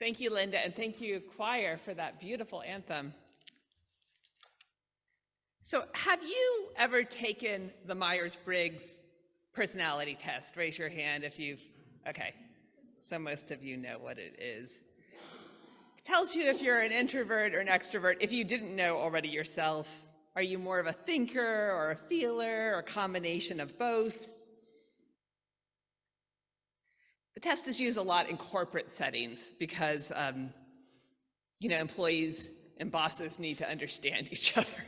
Thank you, Linda, and thank you, choir, for that beautiful anthem. So have you ever taken the Myers-Briggs personality test? Raise your hand if you've, okay. So most of you know what it is. It tells you if you're an introvert or an extrovert, if you didn't know already yourself. Are you more of a thinker or a feeler or a combination of both? The test is used a lot in corporate settings because, employees and bosses need to understand each other.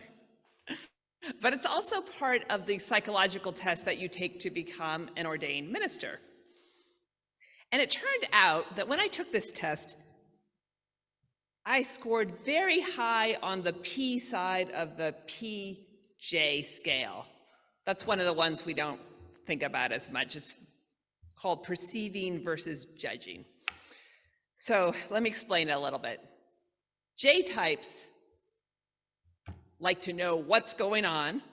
But it's also part of the psychological test that you take to become an ordained minister. And it turned out that when I took this test, I scored very high on the P side of the PJ scale. That's one of the ones we don't think about as much. It's called perceiving versus judging. So let me explain it a little bit. J types like to know what's going on.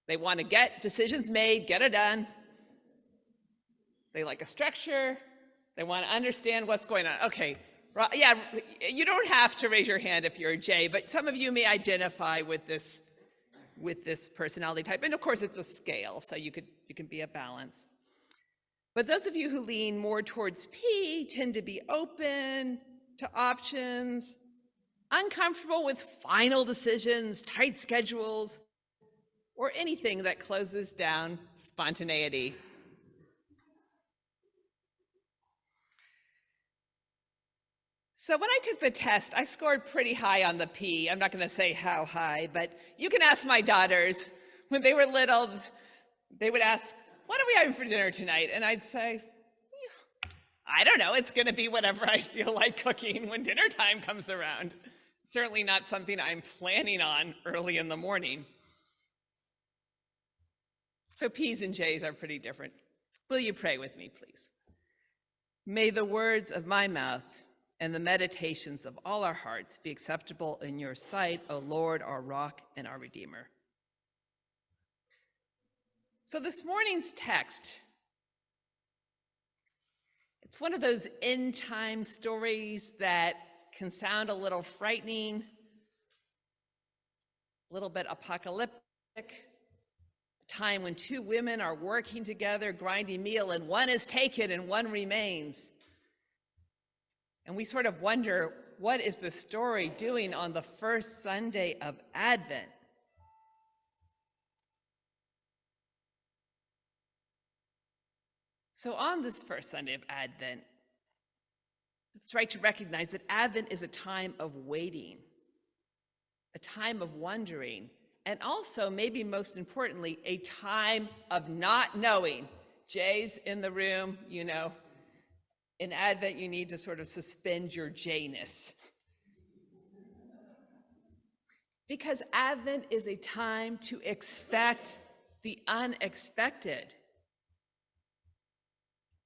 They want to get decisions made, get it done. They like a structure. They want to understand what's going on. Okay, yeah, you don't have to raise your hand if you're a J, but some of you may identify with this personality type. And of course, it's a scale, so you can be a balance. But those of you who lean more towards P tend to be open to options, uncomfortable with final decisions, tight schedules, or anything that closes down spontaneity. So when I took the test, I scored pretty high on the P. I'm not going to say how high, but you can ask my daughters. When they were little, they would ask, "What are we having for dinner tonight?" And I'd say, "I don't know. It's going to be whatever I feel like cooking when dinner time comes around." Certainly not something I'm planning on early in the morning. So P's and J's are pretty different. Will you pray with me, please? May the words of my mouth and the meditations of all our hearts be acceptable in your sight, O Lord, our rock and our Redeemer. So this morning's text, it's one of those end time stories that can sound a little frightening, a little bit apocalyptic, a time when two women are working together, grinding meal, and one is taken and one remains. And we sort of wonder, what is the story doing on the first Sunday of Advent? So on this first Sunday of Advent, it's right to recognize that Advent is a time of waiting, a time of wondering, and also, maybe most importantly, a time of not knowing. Jay's in the room, in Advent, you need to sort of suspend your Jayness. Because Advent is a time to expect the unexpected.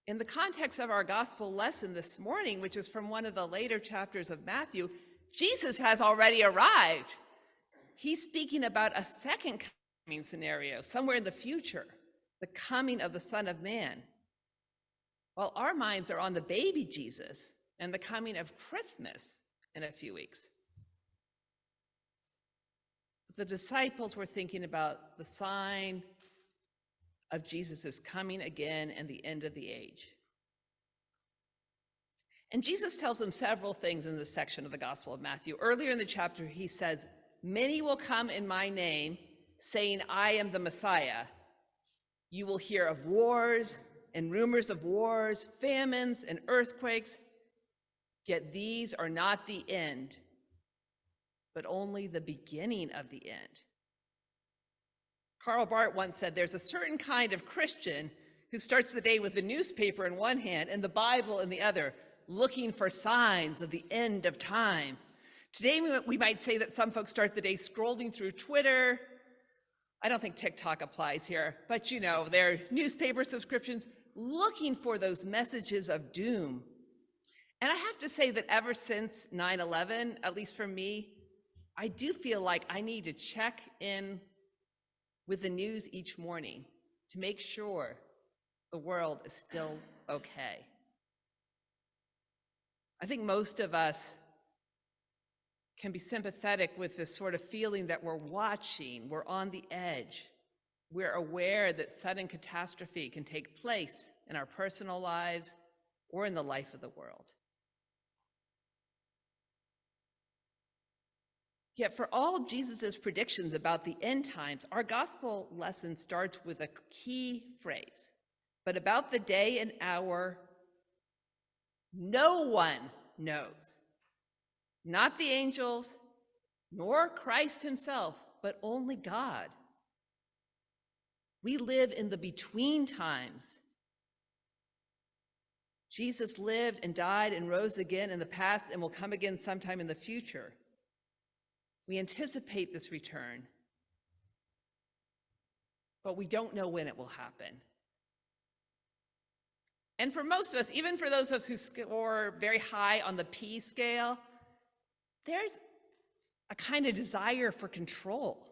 In the context of our gospel lesson this morning, which is from one of the later chapters of Matthew, Jesus has already arrived. He's speaking about a second coming scenario, somewhere in the future, the coming of the Son of Man. While our minds are on the baby Jesus and the coming of Christmas in a few weeks. The disciples were thinking about the sign of Jesus' coming again and the end of the age. And Jesus tells them several things in this section of the Gospel of Matthew. Earlier in the chapter, he says, "Many will come in my name, saying, 'I am the Messiah.' You will hear of wars and rumors of wars, famines and earthquakes, yet these are not the end, but only the beginning of the end." Karl Barth once said, "There's a certain kind of Christian who starts the day with the newspaper in one hand and the Bible in the other, looking for signs of the end of time." Today, we might say that some folks start the day scrolling through Twitter. I don't think TikTok applies here, but their newspaper subscriptions, looking for those messages of doom. And I have to say that ever since 9/11, at least for me, I do feel like I need to check in with the news each morning to make sure the world is still okay. I think most of us can be sympathetic with this sort of feeling that we're watching, we're on the edge. We're aware that sudden catastrophe can take place in our personal lives or in the life of the world. Yet for all Jesus' predictions about the end times, our gospel lesson starts with a key phrase. But about the day and hour, no one knows. Not the angels, nor Christ himself, but only God. We live in the between times. Jesus lived and died and rose again in the past and will come again sometime in the future. We anticipate this return, but we don't know when it will happen. And for most of us, even for those of us who score very high on the P scale, there's a kind of desire for control.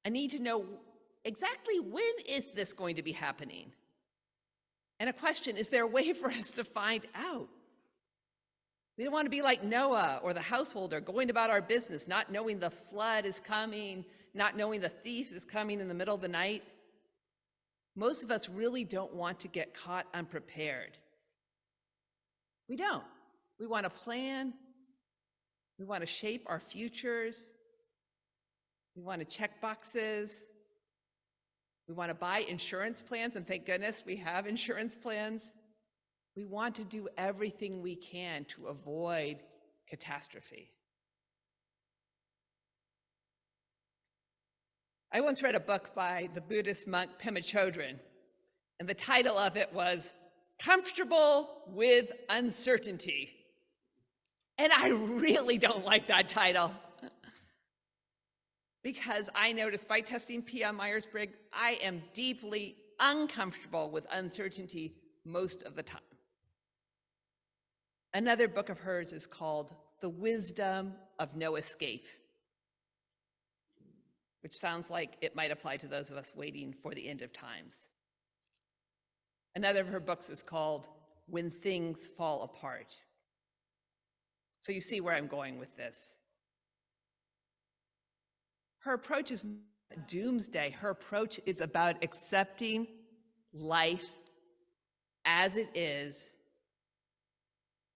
I need to know exactly when is this going to be happening? And a question, is there a way for us to find out? We don't want to be like Noah or the householder going about our business, not knowing the flood is coming, not knowing the thief is coming in the middle of the night. Most of us really don't want to get caught unprepared. We don't. We want to plan. We want to shape our futures. We want to check boxes. We want to buy insurance plans, and thank goodness we have insurance plans. We want to do everything we can to avoid catastrophe. I once read a book by the Buddhist monk Pema Chodron, and the title of it was Comfortable with Uncertainty. And I really don't like that title because I know, despite testing P on Myers-Briggs, I am deeply uncomfortable with uncertainty most of the time. Another book of hers is called The Wisdom of No Escape, which sounds like it might apply to those of us waiting for the end of times. Another of her books is called When Things Fall Apart. So you see where I'm going with this. Her approach is not doomsday. Her approach is about accepting life as it is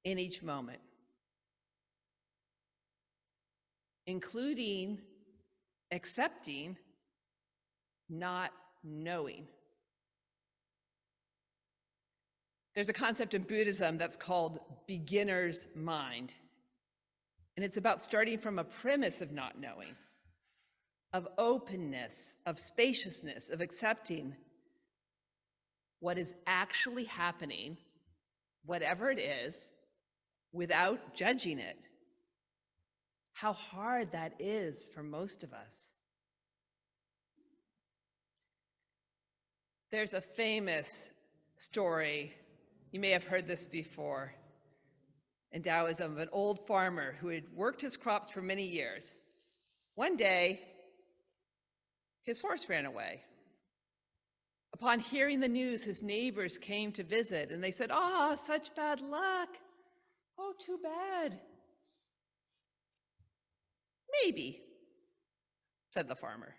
in each moment, including accepting not knowing. There's a concept in Buddhism that's called beginner's mind. And it's about starting from a premise of not knowing, of openness, of spaciousness, of accepting what is actually happening, whatever it is, without judging it. How hard that is for most of us. There's a famous story, you may have heard this before, in Taoism, of an old farmer who had worked his crops for many years. One day, his horse ran away. Upon hearing the news, his neighbors came to visit, and they said, "Oh, such bad luck. Oh, too bad." "Maybe," said the farmer.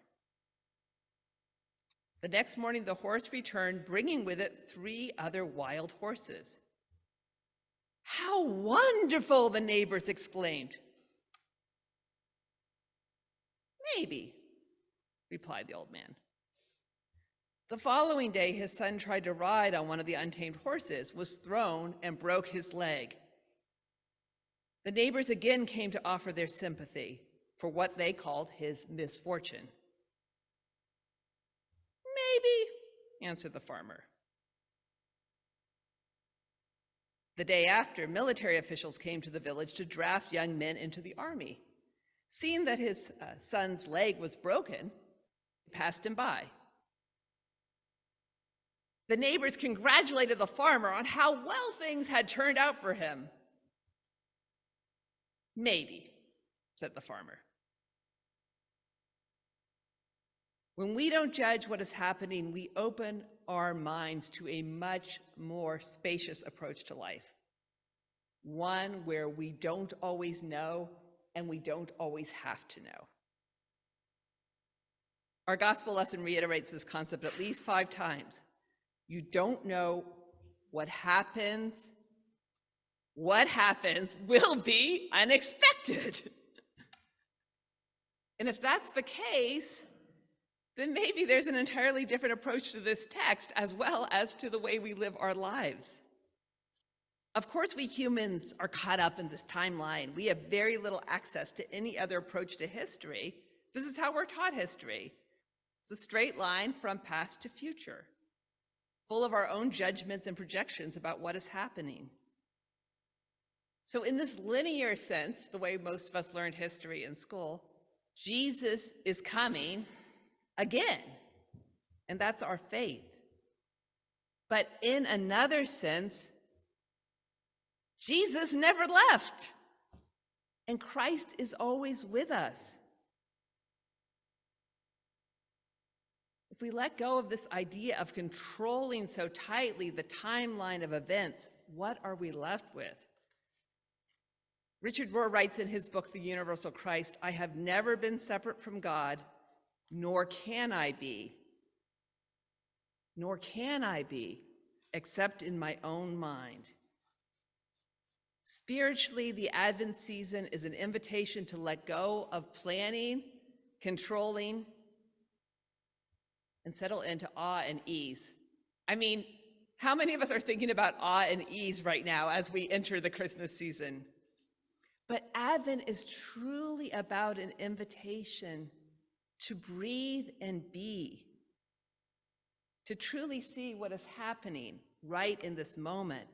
The next morning, the horse returned, bringing with it 3 other wild horses. "How wonderful!" the neighbors exclaimed. "Maybe," replied the old man. The following day, his son tried to ride on one of the untamed horses, was thrown, and broke his leg. The neighbors again came to offer their sympathy for what they called his misfortune. "Maybe," answered the farmer. The day after, military officials came to the village to draft young men into the army. Seeing that his son's leg was broken, they passed him by. The neighbors congratulated the farmer on how well things had turned out for him. "Maybe," said the farmer. When we don't judge what is happening, we open our minds to a much more spacious approach to life. one where we don't always know and we don't always have to know. Our gospel lesson reiterates this concept at least 5 times. You don't know what happens will be unexpected. And if that's the case, then maybe there's an entirely different approach to this text as well as to the way we live our lives. Of course, we humans are caught up in this timeline. We have very little access to any other approach to history. This is how we're taught history. It's a straight line from past to future, full of our own judgments and projections about what is happening. So in this linear sense, the way most of us learned history in school, Jesus is coming again, and that's our faith. But in another sense, Jesus never left, and Christ is always with us. If we let go of this idea of controlling so tightly the timeline of events, what are we left with? Richard Rohr writes in his book, The Universal Christ, "I have never been separate from God, nor can I be, except in my own mind." Spiritually, the Advent season is an invitation to let go of planning, controlling, and settle into awe and ease. I mean, how many of us are thinking about awe and ease right now as we enter the Christmas season? But Advent is truly about an invitation to breathe and be, to truly see what is happening right in this moment,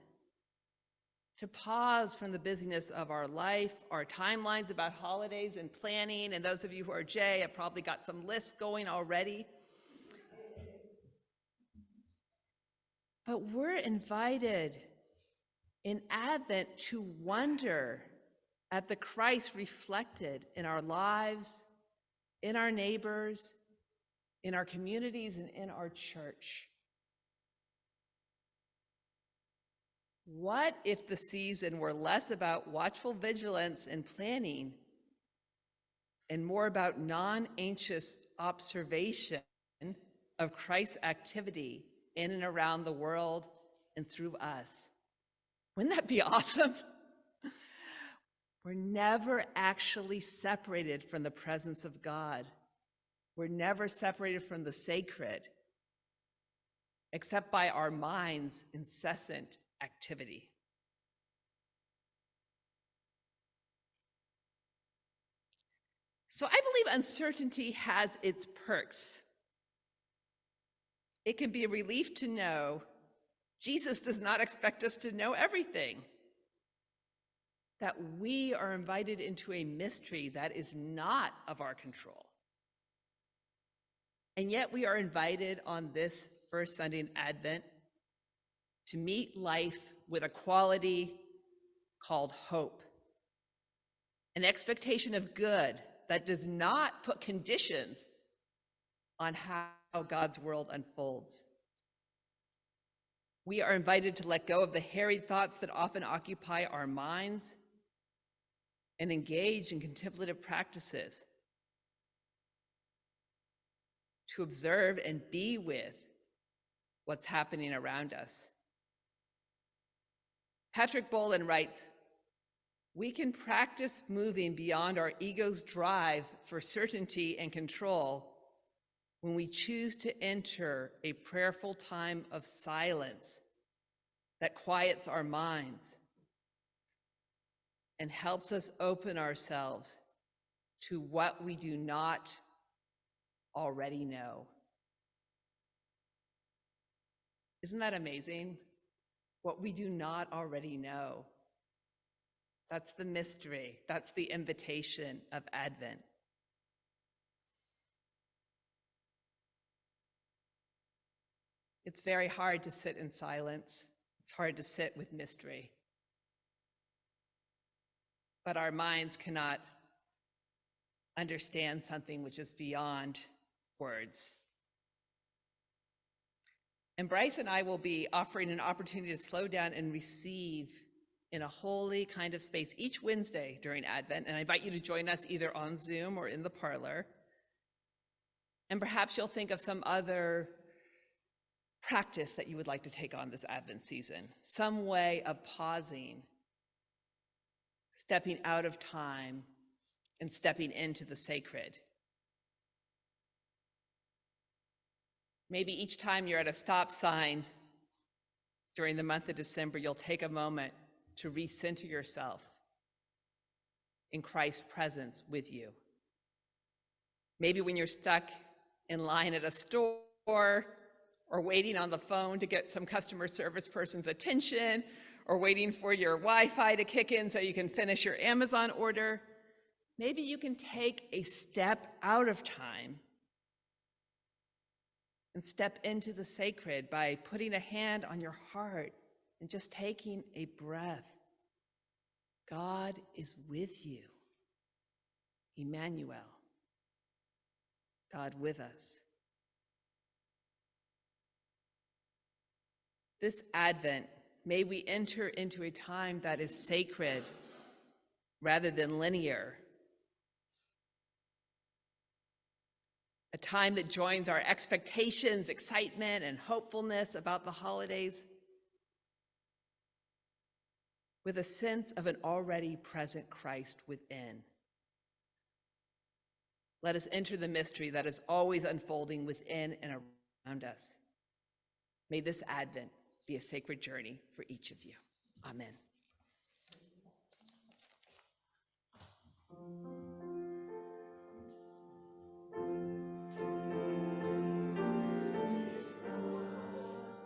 to pause from the busyness of our life, our timelines about holidays and planning, and those of you who are J have probably got some lists going already. But we're invited in Advent to wonder at the Christ reflected in our lives, in our neighbors, in our communities, and in our church. What if the season were less about watchful vigilance and planning and more about non-anxious observation of Christ's activity in and around the world and through us? Wouldn't that be awesome? We're never actually separated from the presence of God. We're never separated from the sacred, except by our mind's incessant activity. So I believe uncertainty has its perks. It can be a relief to know Jesus does not expect us to know everything, that we are invited into a mystery that is not of our control. And yet we are invited on this first Sunday in Advent to meet life with a quality called hope, an expectation of good that does not put conditions on how God's world unfolds. We are invited to let go of the harried thoughts that often occupy our minds and engage in contemplative practices, to observe and be with what's happening around us. Patrick Boland writes, "We can practice moving beyond our ego's drive for certainty and control when we choose to enter a prayerful time of silence that quiets our minds and helps us open ourselves to what we do not already know." Isn't that amazing? What we do not already know. That's the mystery. That's the invitation of Advent. It's very hard to sit in silence. It's hard to sit with mystery. But our minds cannot understand something which is beyond words. And Bryce and I will be offering an opportunity to slow down and receive in a holy kind of space each Wednesday during Advent, and I invite you to join us either on Zoom or in the parlor. And perhaps you'll think of some other practice that you would like to take on this Advent season, some way of pausing, stepping out of time, and stepping into the sacred. Maybe each time you're at a stop sign during the month of December, you'll take a moment to recenter yourself in Christ's presence with you. Maybe when you're stuck in line at a store or waiting on the phone to get some customer service person's attention, or waiting for your Wi-Fi to kick in so you can finish your Amazon order, maybe you can take a step out of time and step into the sacred by putting a hand on your heart and just taking a breath. God is with you. Emmanuel, God with us. This Advent, may we enter into a time that is sacred rather than linear. A time that joins our expectations, excitement, and hopefulness about the holidays with a sense of an already present Christ within. Let us enter the mystery that is always unfolding within and around us. May this Advent be a sacred journey for each of you. Amen.